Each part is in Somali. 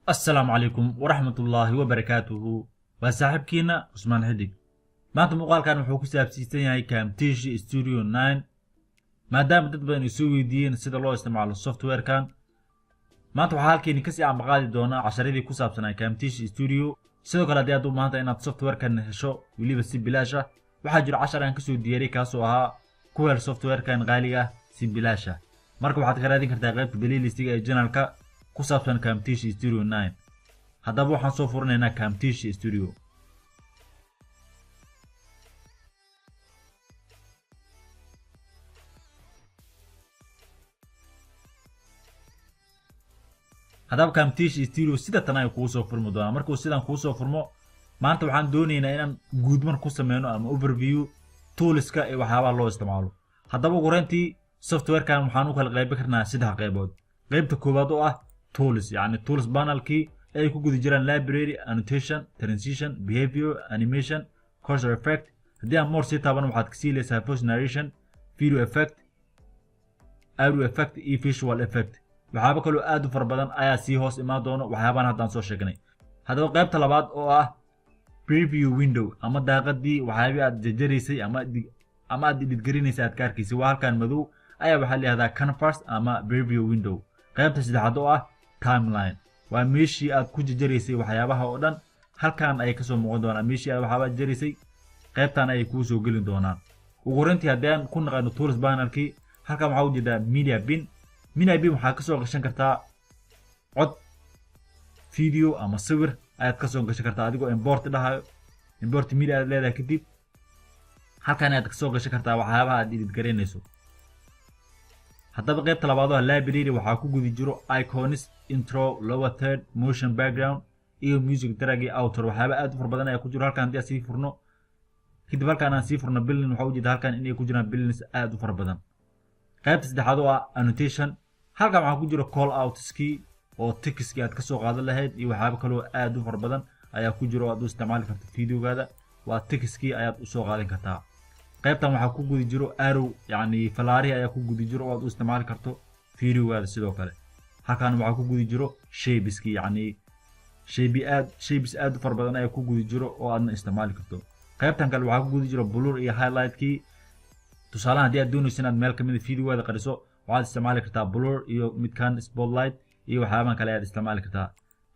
السلام عليكم ورحمة الله وبركاته وصاحبكينا عثمان حديق maanta muuqaalkan wuxuu ku saabsiisan yahay Camtasia Studio 9 maadaama dad badan isu weydiiyeen sida loo isticmaalo software-kan maanta waxaa halkeeni kasii ambaqaadi doonaa casharadii ku saabsanaa Camtasia Studio sidoo kale haddii aad u maanta inaad software-kan hesho weliba si bilaash ah waxaa jira cashar aan kasoo diyaariyay kaasoo ahaa ku hel software-kan qaaliga ah si bilaash ah marka waxaad ka raadin kartaa qaybta playlistiga ee channelka ku saabsan Camtasia Studio 9 haddaba waxaan soo furinaynaa Camtasia Studio haddaba Camtasia Studio sida tan ay kugu soo furmi doonaa markuu sidan kugu soo furmo maanta waxaan doonaynaa inaan guudmar ku sameeyno ama overview toolska ee waxyaabaha loo isticmaalo haddaba ugu horeyntii software-kan waxaan u kala qaybin karnaa saddex qaybood qaybta koowaad oo ah tools yani tools panel-kii ay ku guda jiraan library annotation transition behavior animation cursor effect haddii aan more sii taaban waxaad ka siilaysaa voice narration video effect audio effect iyo visual effect waxyaabo kaloo aad u fara badan ayaa sii hoos imaan doono waxyaabahan haddaan soo sheegnay haddaba qaybta labaad oo ah preview window ama daaqadii waxyaabii aad jarjaraysay ama aad dhidgarinaysay aad ka arkaysay waa halkan madow ayaa waxaa la yihahdaa canvas ama preview window qaybta saddexaad oo ah timeline waa meeshii aad ku jarjaraysay waxyaabaha oo dhan halkan ayay kasoo muuqan doonaan meeshii aad waxyaaba jarjaraysay qaybtan ayay kuu soo geli doonaan ugu horeyntii haddii aan ku naqaano tools panel-kii halkan waxaa u jeedaa media bin waxaa kasoo gashan kartaa cod video ama sawir ayaad kasoo gashan kartaa adigoo import dhahayo import media aad leedahay kadib halkan ayaad kasoo gashan kartaa waxyaabaha aad edit garaynayso haddaba qaybta labaad oo library waxaa ku gudi jiro icons intro lower third motion background iyo music drag iyo outro waxyaaba aad u fara badan ayaa ku jiro halkan haddii aan sii furno kadib halkan aan sii furno bilin waxaa ujeeda halkan inay ku jiraan bilins aad u fara badan qaybta saddexaad oo ah annotation halkan waxaa ku jiro call outskii oo textkii aad kasoo qaadan lahayd iyo waxyaaba kaloo aad u fara badan ayaa ku jiro oo aad u isticmaali karto videogaada waa textkii ayaad usoo qaadan kartaa qaybtan waxaa ku gudi jiro arrow yani falaarihi ayaa ku gudi jiro oo aad u isticmaali karto videogaada sidoo kale halkan waxaa ku gudi jiro shapeskii yani shapes aad u fara badan ayaa ku gudi jiro oo aadna isticmaali karto qaybtan kale waxaa ku gudi jiro blur iyo highlightkii tusaalahan haddii aad doonayso inaad meel kamid a videogaada qariso waxaad isticmaali kartaa blur iyo midkan spotlight iyo waxyaabahan kale ayaad isticmaali kartaa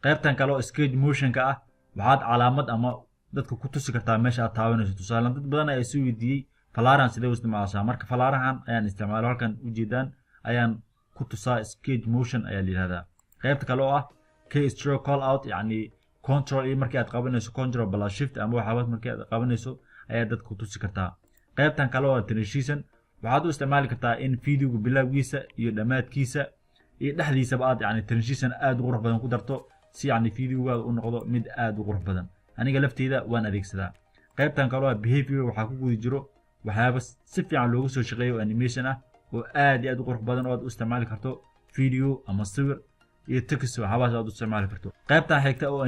qaybtan kale oo sketch motionka ah waxaad calaamad ama dadka ku tusi kartaa meesha aad taabanayso tusaale dad badan ayaa soo weydiiyey falaarahan sidee u isticmaashaa marka falaarahan ayaan isticmaalo halkan ujeedaan ayaan ku tusaa sketch motion ayaa la yihahdaa qaybta kale oo ah keystroke call out yani control iyo markii aad qabanayso control plus shift ama waxyaaba markii aad qabanayso ayaad dadka ku tusi kartaa qaybtan kale oo transition waxaad u isticmaali kartaa in videoga bilowgiisa iyo dhammaadkiisa iyo dhexdiisaba aad yani transition aad u qurux badan ku darto si yani videogaada u noqdo mid aad u qurux badan aniga lafteyda waan adeegsadaa qaybtan kale oo behavior waxaa ku gudi jiro waxyaaba si fiican loogu soo shaqeeyo animation ah oo aad iyo aad u qurux badan oo aad u isticmaali karto video ama sawir iyo text waxyaabahaas aad u isticmaali karto qaybtan xigta oo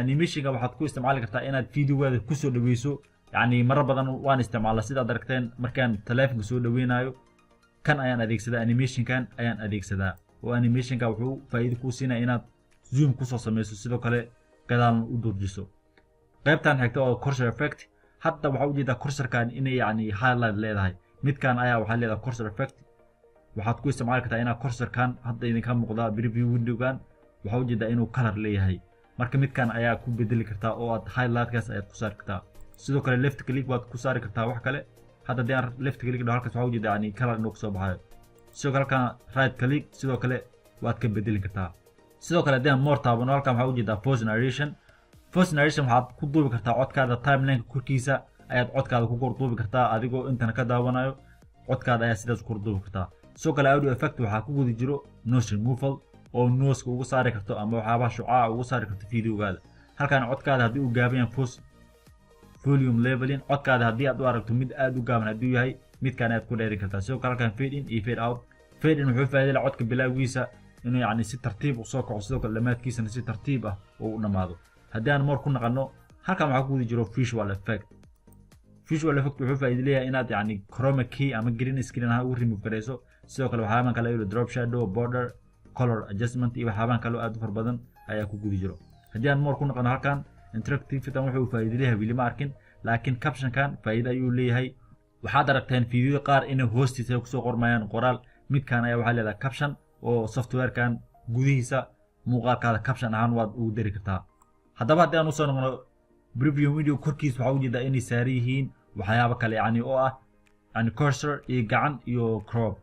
animationka waxaad ku isticmaali kartaa inaad videogaada kusoo dhaweyso يعني مرة بدن وان استعمال سيدا دركتين مركان تلافن سو دوينايو كان ايان اديكسدا انيميشن كان ايان اديكسدا وانيميشن كا وحو فايده كو سينا inaad zoom ku soo sameyso sidoo kale gadaal u durjiso qaybtan xigta oo cursor effect hatta waxa u jeeda cursor kan inay yani highlight leedahay midkan ayaa waxa leedahay cursor effect waxaad ku isticmaali kartaa inaad cursor kan hadda idinka muuqda preview window kan waxa u jeeda inuu color leeyahay marka midkan ayaa ku bedeli kartaa oo aad highlight kaas ayaad ku saari kartaa sidoo kale left click waad ku saari kartaa wax kale hadda hadii aan left click dhaho halkaas waxaa ujeeda yani color inuu kasoo baxayo sidoo kale halkan right click sidoo kale waad ka bedeli kartaa sidoo kale hadii aan more taabano halkan waxaa ujeedaa voice narration waxaad ku duubi kartaa codkaada timeline korkiisa ayaad codkaada ku korduubi kartaa adigoo intana ka daawanayo codkaada ayaa sidaas ku korduubi kartaa sidoo kale audio effect waxaa ku gudi jiro noise removal oo noise ugu saari karto ama waxyaabaha shucaaca ugu saari karto videogaada halkan codkaada haddii uu gaaban yahay volume leveling codkaada haddii aad u aragto mid aad u gaaban hadduu yahay midkan aad ku dheerin kartaa sidoo kale halkan fade in iyo fade out fade in wuxuu faa'iido codka bilowgiisa inuu yani si tartiib u soo kaco sidoo kale dhammaadkiisana si tartiib ah oo u dhamaado haddii aan more ku naqano halkan waxaa ku gudi jiro visual effect wuxuu faa'iido leeyahay inaad yani chroma key ama green screen ahaan u remove garayso sidoo kale waxyaabahan kale iyo drop shadow border color adjustment iyo waxyaabahan kale aad u far badan ayaa ku guda jiro haddii aan more ku noqono halkan interactivity wuxuu faa'iido leeyahay wili ma arkin laakiin caption kan faa'iido ayuu leeyahay waxaad aragteen fiidiyoda qaar inay hoostiisa ku soo qormayaan qoraal midkan ayaa waxaa leedahay caption oo software kan gudihiisa muuqaalkaada caption ahaan waad ugu dari kartaa haddaba haddii aan u soo noqono preview video korkiisa waxaa ujeedaa inay saaran yihiin waxyaabo kale yacni oo ah yani cursor iyo gacan iyo crop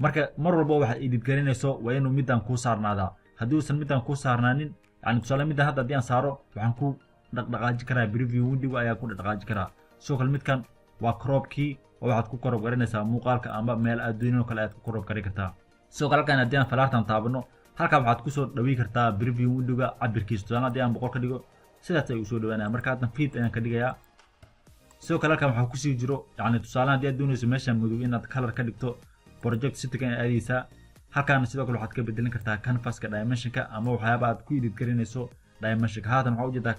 marka mar walba waxaad edit garinayso waa inuu midaan kuu saarnaadaa haddii uusan midaan kuu saarnaanin yani tusaale midaan hadda haddii aan saaro waxaan ku dhaqdhaqaaji karaa preview window ayaa ku dhaqdhaqaaji karaa sidoo kale midkan waa cropkii oo waxaad ku korob garinaysaa muuqaalka ama meel aad doonino kale aad ku korob garin kartaa sidoo kale halkan haddii aan falaartan taabano halkan waxaad kusoo dhawi kartaa preview windowga cabirkiisa tusaale haddii aan 100 ka dhigo sidaas ayuu soo dhawaanaya marka haddan feed ayaan ka dhigayaa sidoo kale halkan waxaa kusii jiro yani tusaale haddii aad doonayso meeshaan madow inaad color ka dhigto project setting aad aadaysaa halkan sidoo kale waxaad ka bedelin kartaa canvaska dimensionka ama waxyaaba aad ku edit garinayso dimensionka haatan waxaa ujeedaa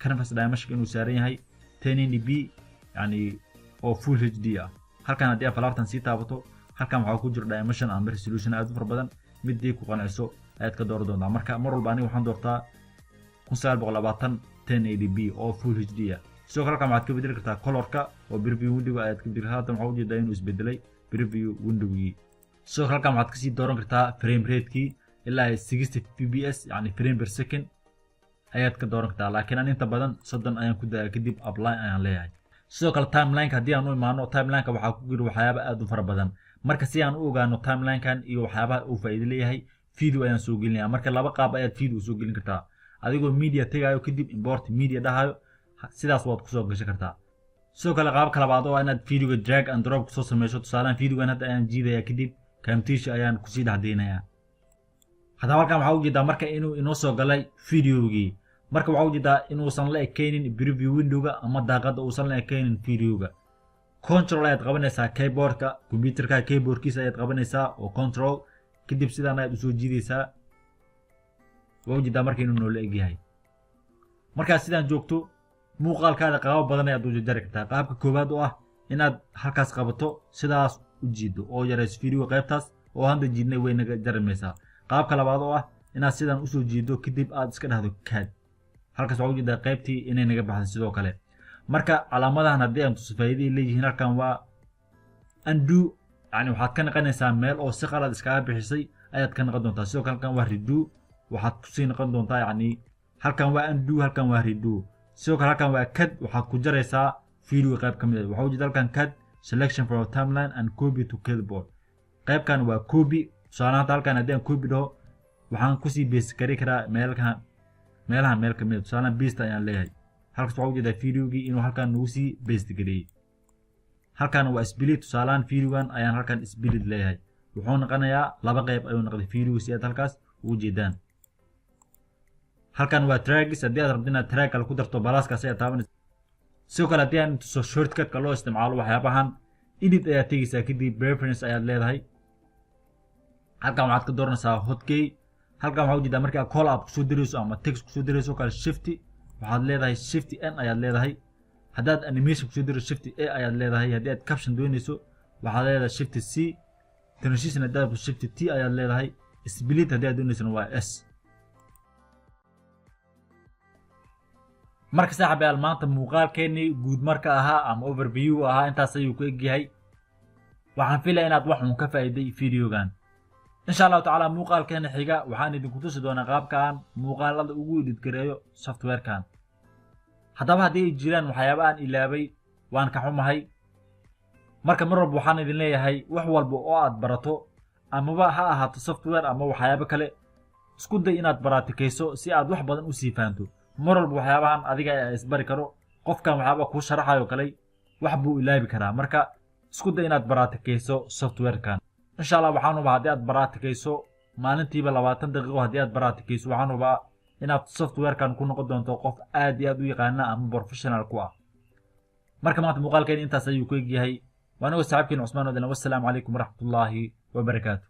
canvas dimensionka inuu saaran yahay 1080p yani oo full HD ah halkan haddii aad falaartan sii taabato halkan waxaa ku jiro dimension ama resolution aad u fara badan midii ku qanciso ayaad ka dooran doontaa marka mar walba aniga waxaan doortaa 1920 1080p oo full HD ah sidoo kale halkan waxaad ka bedeli kartaa colorka oo preview window ayaad ka bedeli haatan waxaa ujeedaa inuu isbedelay preview windowgii sidoo kale halkan waxaad kasii dooran kartaa frame ratekii ilaa 60 fps yani frame per second ayaad ka dooran kartaa laakiin aan inta badan 30 ayaan ku daaya kadib apply ayaan leeyahay sidoo kale timelineka haddii aan u imaano timelineka waxaa ku jira waxyaaba aad u fara badan marka si aan u ogaano timelinekan iyo waxyaabaha uu faa'iido leeyahay video ayaan soo gelinayaa marka laba qaab ayaad video soo gelin kartaa adigoo media tagayo kadib import media dhahayo sidaas waad kusoo gashan kartaa sidoo kale qaabka labaad oo inaad videoga drag and drop kusoo samayso tusaalehan videogan hadda ayaan jiidayaa kadib camtasia ayaan kusii dhexdeynayaa haddaba halkan waxaa ujeedaa marka inuu inoo soo galay videogii marka waxaa ujeedaa inuusan la ekeynin preview windowga ama daaqada uusan la ekeynin videoga control ayaad qabanaysaa keyboardka computerka keyboardkiisa ayaad qabanaysaa oo control kadib sidaan ayaad usoo jiidaysaa waa ujeedaa marka inuu noola egyahay markaas sidaan joogto muuqaalkaada qaabo badan ayaad u jari kartaa qaabka koowaad oo ah inaad halkaas qabato sidaas u jiido oo yarayso videoga qaybtaas oo hadda jiidnay way naga jaramaysaa qaabka labaad oo ah inaad sidaan usoo jiido kadib aad iska dhahdo cad halkaas waxaa ujeedaa qaybtii inay naga baxday sidoo kale marka calaamadahan haddii aan tuso faa'iido leeyihiin halkan waa undo yani waxaad ka naqanaysaa meel oo si qalad iskaga bixisay ayaad ka naqan doontaa sidoo kale halkan waa redo waxaad kusii naqan doontaa yani halkan waa undo halkan waa redo sidoo kale halkan waa cad waxaad ku jaraysaa videoga qayb ka mid ah waxaa ujeeda halkan cad selection from timeline and copy to keyboard qaybkan waa copy tusaale hadda halkan haddii aan copy dhaho waxaan kusii base gari karaa meelahan meel ka mid ah tusaale paste ayaan leeyahay halkaas waxaa ujeedaa videogii inuu halkan nagu sii paste gareeyay halkan waa split tusaalehan videogan ayaan halkan split leeyahay wuxuu noqonayaa laba qayb ayuu noqday videoga si aad halkaas ugu jeedaan halkan waa tracks haddii aad rabto inaad track kale ku darto balaaskaas ayaad taabanaysa sidoo kale haddii aan tuso shortcutka loo isticmaalo waxyaabahan edit ayaad tegaysaa kadib preference ayaad leedahay halkan waxaad ka dooranaysaa hotkey halkan waxaa ujeedaa markii aad call up kusoo dirayso ama text kusoo dirayso kale shift waxaad leedahay shift n ayaad leedahay haddaad animation kusoo dirayso shift a ayaad leedahay haddii aad caption doonayso waxaad leedahay shift c transition haddii aad shift t ayaad leedahay split haddii aad doonaysana waa s marka saaxiibayaal maanta muuqaalkeennii guud marka ahaa ama overview ahaa intaas ayuu ku egyahay waxaan filayaa inaad wax uun ka faa'iiday videogan insha allahu tacaala muuqaalkeena xiga waxaan idinku tusi doonaa qaabkaan muuqaalada ugu edit gareeyo softwarekan haddaba haddii ay jiraan waxyaaba aan ilaabay waan ka xumahay marka mar walba waxaan idin leeyahay wax walba oo aad barato amaba ha ahaato software ama waxyaabo kale isku day inaad baraatikayso si aad wax badan u sii fahanto mar walba waxyaabahan adiga ayaa isbari karo qofkan waxyaaba kuu sharaxayo kale wax buu ilaabi karaa marka isku day inaad baraatikayso softwarekan insha Allah waxaan ubaa haddii aad baraatikayso maalintiiba 20 daqiiqo haddii aad baraatikayso waxaan ubaa inaad softwarekan ku noqon doonto qof aad iyo aad u yaqaana ama professional ku ah marka maanta muuqaalkeen intaas ayuu ku egyahay waana saaxiibkeen Cusmaan Wadana wassalaamu calaykum waraxmatullaahi wabarakaatuh